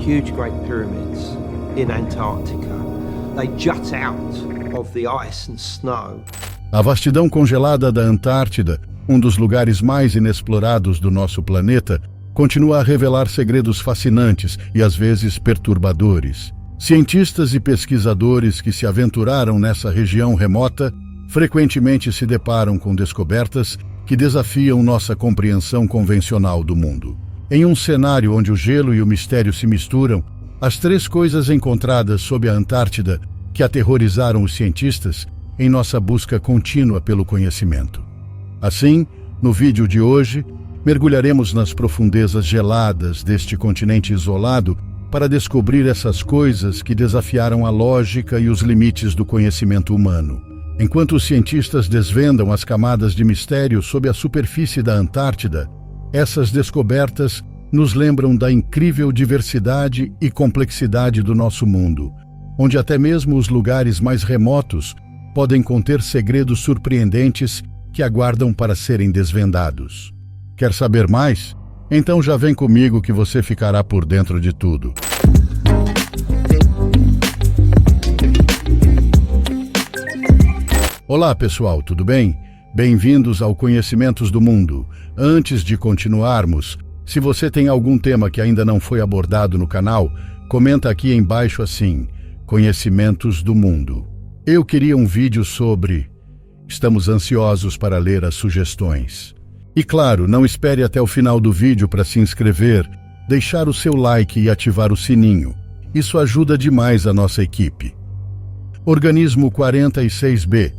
huge Great Pyramids in Antarctica. They jut out of the ice and snow. A vastidão congelada da Antártida, um dos lugares mais inexplorados do nosso planeta, continua a revelar segredos fascinantes e às vezes perturbadores. Cientistas e pesquisadores que se aventuraram nessa região remota frequentemente se deparam com descobertas que desafiam nossa compreensão convencional do mundo. Em um cenário onde o gelo e o mistério se misturam, as três coisas encontradas sob a Antártida que aterrorizaram os cientistas em nossa busca contínua pelo conhecimento. Assim, no vídeo de hoje, mergulharemos nas profundezas geladas deste continente isolado para descobrir essas coisas que desafiaram a lógica e os limites do conhecimento humano. Enquanto os cientistas desvendam as camadas de mistério sob a superfície da Antártida, essas descobertas nos lembram da incrível diversidade e complexidade do nosso mundo, onde até mesmo os lugares mais remotos podem conter segredos surpreendentes que aguardam para serem desvendados. Quer saber mais? Então já vem comigo que você ficará por dentro de tudo. Olá pessoal, tudo bem? Bem-vindos ao Conhecimentos do Mundo. Antes de continuarmos, se você tem algum tema que ainda não foi abordado no canal, comenta aqui embaixo assim, Conhecimentos do Mundo. Eu queria um vídeo sobre... Estamos ansiosos para ler as sugestões. E claro, não espere até o final do vídeo para se inscrever, deixar o seu like e ativar o sininho. Isso ajuda demais a nossa equipe. Organismo 46b.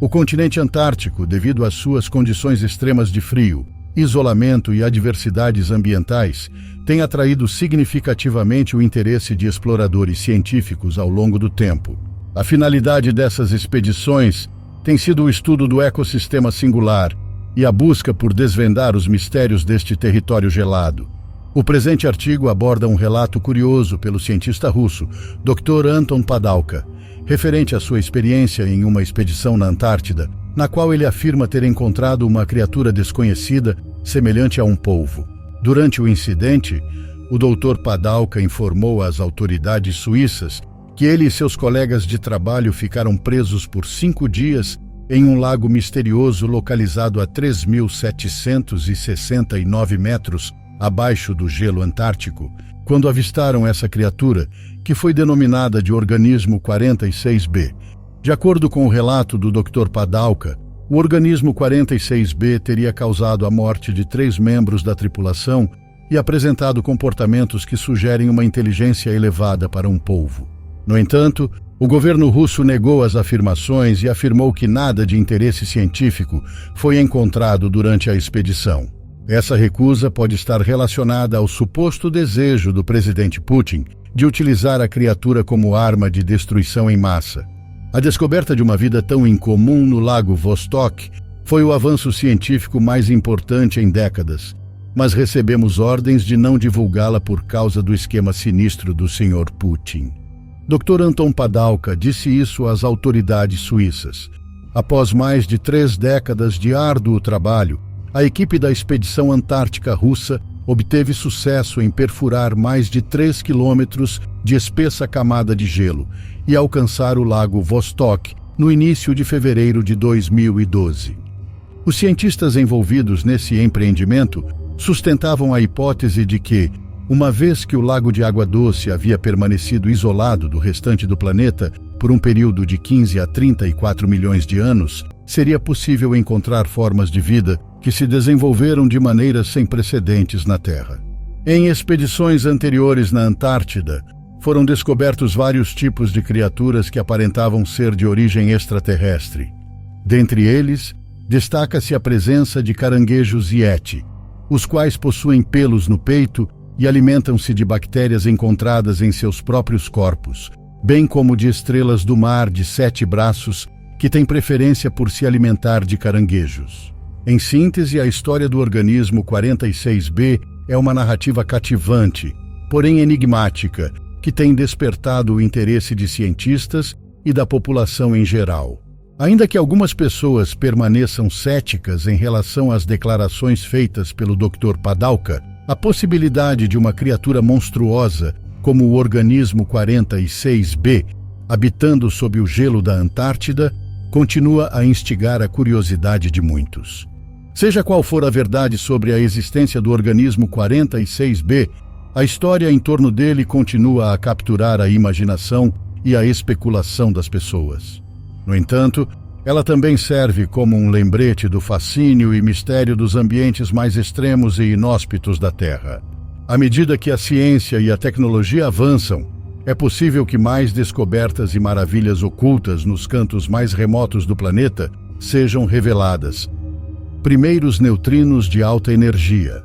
O continente antártico, devido às suas condições extremas de frio, isolamento e adversidades ambientais, tem atraído significativamente o interesse de exploradores científicos ao longo do tempo. A finalidade dessas expedições tem sido o estudo do ecossistema singular e a busca por desvendar os mistérios deste território gelado. O presente artigo aborda um relato curioso pelo cientista russo, Dr. Anton Padalka, referente à sua experiência em uma expedição na Antártida, na qual ele afirma ter encontrado uma criatura desconhecida semelhante a um polvo. Durante o incidente, o Dr. Padalka informou às autoridades suíças que ele e seus colegas de trabalho ficaram presos por 5 dias em um lago misterioso localizado a 3.769 metros abaixo do gelo antártico, quando avistaram essa criatura, que foi denominada de Organismo 46b. De acordo com o relato do Dr. Padalka, o Organismo 46b teria causado a morte de 3 membros da tripulação e apresentado comportamentos que sugerem uma inteligência elevada para um polvo. No entanto, o governo russo negou as afirmações e afirmou que nada de interesse científico foi encontrado durante a expedição. Essa recusa pode estar relacionada ao suposto desejo do presidente Putin de utilizar a criatura como arma de destruição em massa. A descoberta de uma vida tão incomum no lago Vostok foi o avanço científico mais importante em décadas, mas recebemos ordens de não divulgá-la por causa do esquema sinistro do Sr. Putin. Dr. Anton Padalka disse isso às autoridades suíças. Após mais de 3 décadas de árduo trabalho, a equipe da expedição antártica russa obteve sucesso em perfurar mais de 3 quilômetros de espessa camada de gelo e alcançar o lago Vostok no início de fevereiro de 2012. Os cientistas envolvidos nesse empreendimento sustentavam a hipótese de que, uma vez que o lago de água doce havia permanecido isolado do restante do planeta por um período de 15 a 34 milhões de anos, seria possível encontrar formas de vida que se desenvolveram de maneiras sem precedentes na Terra. Em expedições anteriores na Antártida, foram descobertos vários tipos de criaturas que aparentavam ser de origem extraterrestre. Dentre eles, destaca-se a presença de caranguejos yeti, os quais possuem pelos no peito e alimentam-se de bactérias encontradas em seus próprios corpos, bem como de estrelas do mar de 7 braços que têm preferência por se alimentar de caranguejos. Em síntese, a história do Organismo 46b é uma narrativa cativante, porém enigmática, que tem despertado o interesse de cientistas e da população em geral. Ainda que algumas pessoas permaneçam céticas em relação às declarações feitas pelo Dr. Padalka, a possibilidade de uma criatura monstruosa como o organismo 46b, habitando sob o gelo da Antártida, continua a instigar a curiosidade de muitos. Seja qual for a verdade sobre a existência do organismo 46b, a história em torno dele continua a capturar a imaginação e a especulação das pessoas. No entanto, ela também serve como um lembrete do fascínio e mistério dos ambientes mais extremos e inóspitos da Terra. À medida que a ciência e a tecnologia avançam, é possível que mais descobertas e maravilhas ocultas nos cantos mais remotos do planeta sejam reveladas. Primeiros neutrinos de alta energia.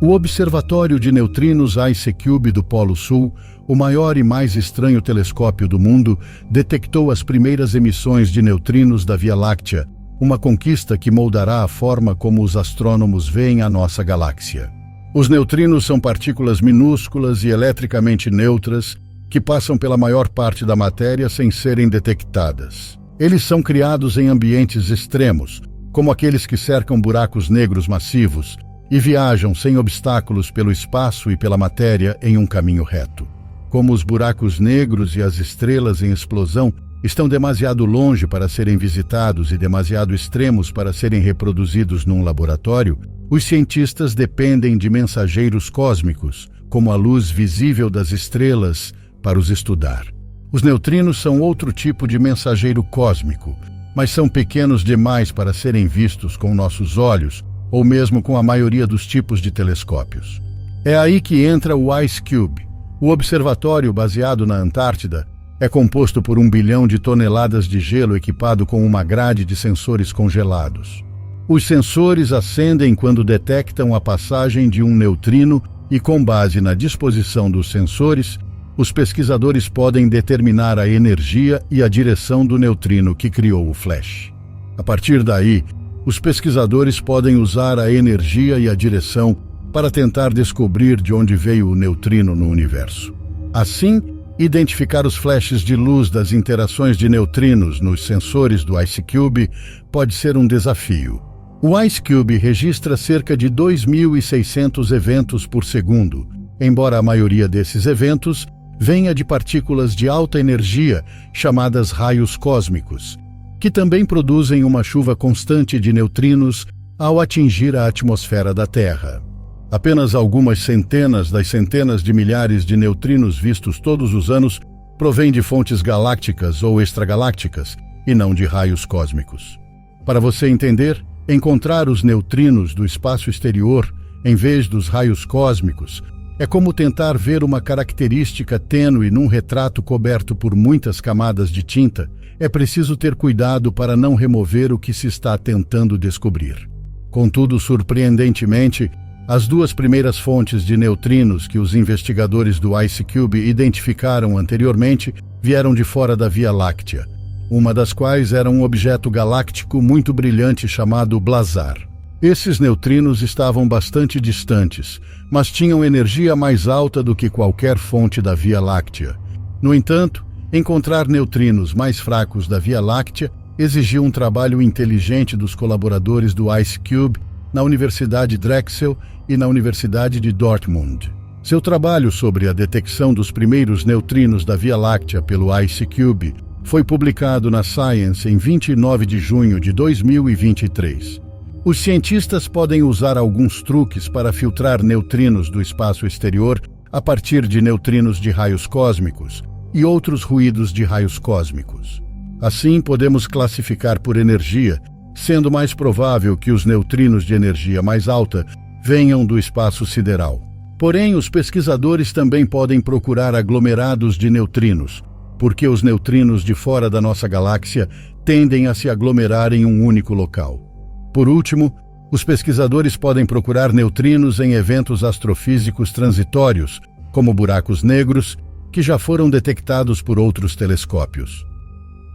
O Observatório de Neutrinos IceCube do Polo Sul, o maior e mais estranho telescópio do mundo, detectou as primeiras emissões de neutrinos da Via Láctea, uma conquista que moldará a forma como os astrônomos veem a nossa galáxia. Os neutrinos são partículas minúsculas e eletricamente neutras que passam pela maior parte da matéria sem serem detectadas. Eles são criados em ambientes extremos, como aqueles que cercam buracos negros massivos, e viajam sem obstáculos pelo espaço e pela matéria em um caminho reto. Como os buracos negros e as estrelas em explosão estão demasiado longe para serem visitados e demasiado extremos para serem reproduzidos num laboratório, os cientistas dependem de mensageiros cósmicos, como a luz visível das estrelas, para os estudar. Os neutrinos são outro tipo de mensageiro cósmico, mas são pequenos demais para serem vistos com nossos olhos, ou mesmo com a maioria dos tipos de telescópios. É aí que entra o IceCube. O observatório, baseado na Antártida, é composto por 1 bilhão de toneladas de gelo equipado com uma grade de sensores congelados. Os sensores acendem quando detectam a passagem de um neutrino e, com base na disposição dos sensores, os pesquisadores podem determinar a energia e a direção do neutrino que criou o flash. A partir daí, os pesquisadores podem usar a energia e a direção para tentar descobrir de onde veio o neutrino no universo. Assim, identificar os flashes de luz das interações de neutrinos nos sensores do IceCube pode ser um desafio. O IceCube registra cerca de 2.600 eventos por segundo, embora a maioria desses eventos venha de partículas de alta energia, chamadas raios cósmicos, que também produzem uma chuva constante de neutrinos ao atingir a atmosfera da Terra. Apenas algumas centenas das centenas de milhares de neutrinos vistos todos os anos provêm de fontes galácticas ou extragalácticas, e não de raios cósmicos. Para você entender, encontrar os neutrinos do espaço exterior, em vez dos raios cósmicos, é como tentar ver uma característica tênue num retrato coberto por muitas camadas de tinta. É preciso ter cuidado para não remover o que se está tentando descobrir. Contudo, surpreendentemente, as duas primeiras fontes de neutrinos que os investigadores do IceCube identificaram anteriormente vieram de fora da Via Láctea, uma das quais era um objeto galáctico muito brilhante chamado Blazar. Esses neutrinos estavam bastante distantes, mas tinham energia mais alta do que qualquer fonte da Via Láctea. No entanto, encontrar neutrinos mais fracos da Via Láctea exigiu um trabalho inteligente dos colaboradores do IceCube na Universidade Drexel e na Universidade de Dortmund. Seu trabalho sobre a detecção dos primeiros neutrinos da Via Láctea pelo IceCube foi publicado na Science em 29 de junho de 2023. Os cientistas podem usar alguns truques para filtrar neutrinos do espaço exterior a partir de neutrinos de raios cósmicos e outros ruídos de raios cósmicos. Assim, podemos classificar por energia, sendo mais provável que os neutrinos de energia mais alta venham do espaço sideral. Porém, os pesquisadores também podem procurar aglomerados de neutrinos, porque os neutrinos de fora da nossa galáxia tendem a se aglomerar em um único local. Por último, os pesquisadores podem procurar neutrinos em eventos astrofísicos transitórios, como buracos negros, que já foram detectados por outros telescópios.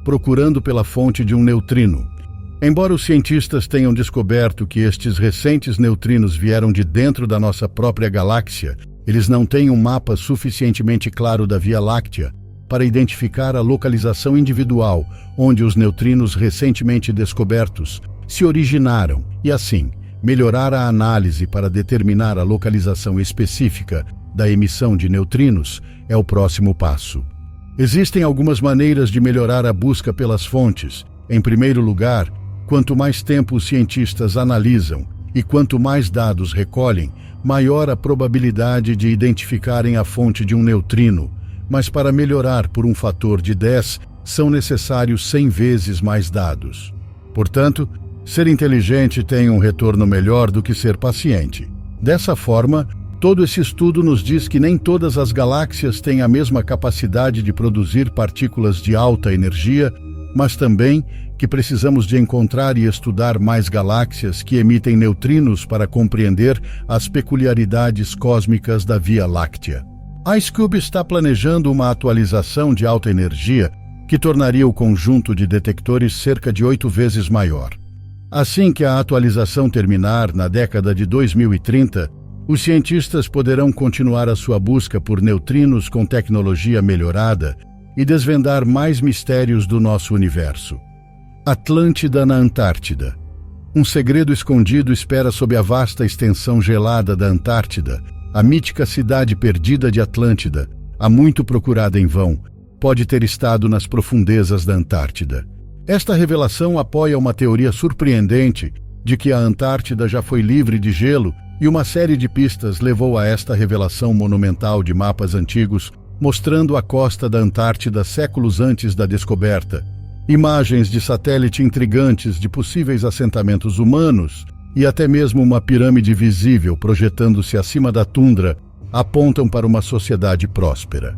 Procurando pela fonte de um neutrino. Embora os cientistas tenham descoberto que estes recentes neutrinos vieram de dentro da nossa própria galáxia, eles não têm um mapa suficientemente claro da Via Láctea para identificar a localização individual onde os neutrinos recentemente descobertos se originaram e, assim, melhorar a análise para determinar a localização específica da emissão de neutrinos é o próximo passo. Existem algumas maneiras de melhorar a busca pelas fontes. Em primeiro lugar, quanto mais tempo os cientistas analisam e quanto mais dados recolhem, maior a probabilidade de identificarem a fonte de um neutrino. Mas para melhorar por um fator de 10, são necessários 100 vezes mais dados. Portanto, ser inteligente tem um retorno melhor do que ser paciente. Dessa forma, todo esse estudo nos diz que nem todas as galáxias têm a mesma capacidade de produzir partículas de alta energia, mas também que precisamos de encontrar e estudar mais galáxias que emitem neutrinos para compreender as peculiaridades cósmicas da Via Láctea. A IceCube está planejando uma atualização de alta energia que tornaria o conjunto de detectores cerca de 8 vezes maior. Assim que a atualização terminar, na década de 2030, os cientistas poderão continuar a sua busca por neutrinos com tecnologia melhorada e desvendar mais mistérios do nosso universo. Atlântida na Antártida. Um segredo escondido espera sob a vasta extensão gelada da Antártida. A mítica cidade perdida de Atlântida, há muito procurada em vão, pode ter estado nas profundezas da Antártida. Esta revelação apoia uma teoria surpreendente de que a Antártida já foi livre de gelo, e uma série de pistas levou a esta revelação monumental de mapas antigos, mostrando a costa da Antártida séculos antes da descoberta. Imagens de satélite intrigantes de possíveis assentamentos humanos e até mesmo uma pirâmide visível projetando-se acima da tundra apontam para uma sociedade próspera.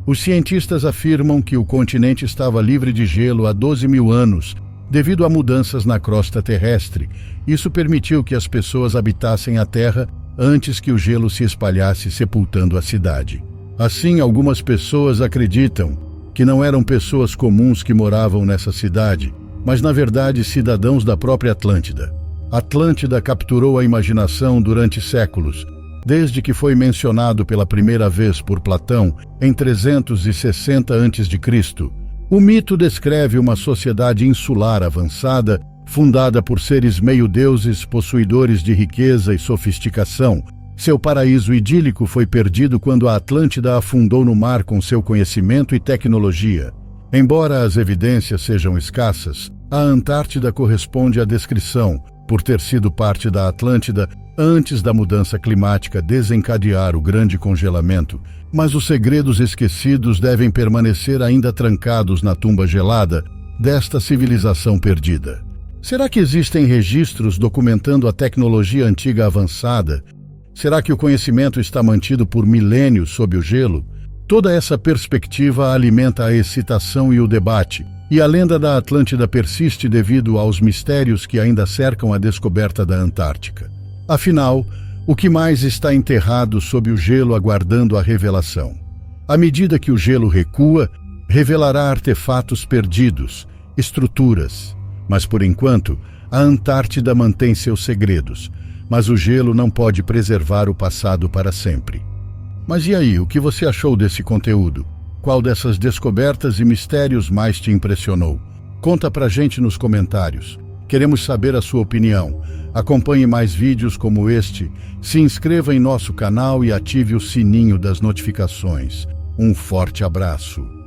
Os cientistas afirmam que o continente estava livre de gelo há 12 mil anos, devido a mudanças na crosta terrestre. Isso permitiu que as pessoas habitassem a Terra antes que o gelo se espalhasse, sepultando a cidade. Assim, algumas pessoas acreditam que não eram pessoas comuns que moravam nessa cidade, mas na verdade cidadãos da própria Atlântida. Atlântida capturou a imaginação durante séculos, desde que foi mencionado pela primeira vez por Platão em 360 a.C. O mito descreve uma sociedade insular avançada, fundada por seres meio-deuses possuidores de riqueza e sofisticação. Seu paraíso idílico foi perdido quando a Atlântida afundou no mar com seu conhecimento e tecnologia. Embora as evidências sejam escassas, a Antártida corresponde à descrição, por ter sido parte da Atlântida antes da mudança climática desencadear o grande congelamento, mas os segredos esquecidos devem permanecer ainda trancados na tumba gelada desta civilização perdida. Será que existem registros documentando a tecnologia antiga avançada? Será que o conhecimento está mantido por milênios sob o gelo? Toda essa perspectiva alimenta a excitação e o debate, e a lenda da Atlântida persiste devido aos mistérios que ainda cercam a descoberta da Antártica. Afinal, o que mais está enterrado sob o gelo aguardando a revelação? À medida que o gelo recua, revelará artefatos perdidos, estruturas. Mas, por enquanto, a Antártida mantém seus segredos, mas o gelo não pode preservar o passado para sempre. Mas e aí, o que você achou desse conteúdo? Qual dessas descobertas e mistérios mais te impressionou? Conta pra gente nos comentários. Queremos saber a sua opinião. Acompanhe mais vídeos como este, se inscreva em nosso canal e ative o sininho das notificações. Um forte abraço.